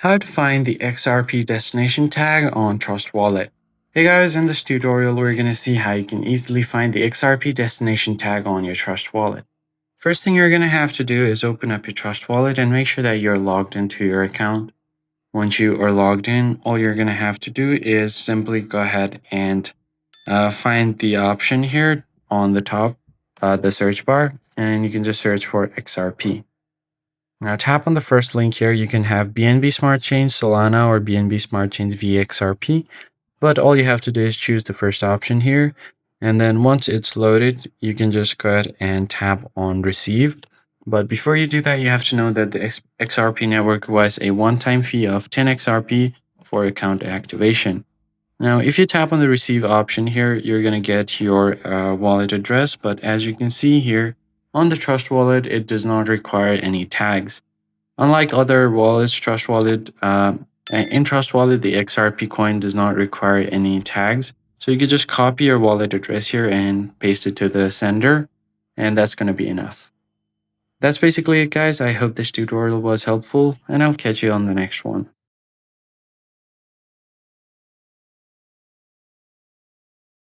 How to find the XRP destination tag on Trust Wallet. Hey guys, in this tutorial we're going to see how you can easily find the XRP destination tag on your Trust Wallet. First thing you're going to have to do is open up your Trust Wallet and make sure that you're logged into your account. Once you are logged in, all you're going to have to do is simply go ahead and find the option here on the top, the search bar, and you can just search for XRP. Now tap on the first link here. You can have BNB Smart Chain Solana or BNB Smart Chain VXRP, but all you have to do is choose the first option here. And then once it's loaded, you can just go ahead and tap on receive. But before you do that, you have to know that the XRP network was a one-time fee of 10 XRP for account activation. Now, if you tap on the receive option here, you're going to get your wallet address. But as you can see here on the Trust Wallet, it does not require any tags. Unlike other wallets, in Trust Wallet, the XRP coin does not require any tags. So you could just copy your wallet address here and paste it to the sender, and that's going to be enough. That's basically it, guys. I hope this tutorial was helpful, and I'll catch you on the next one.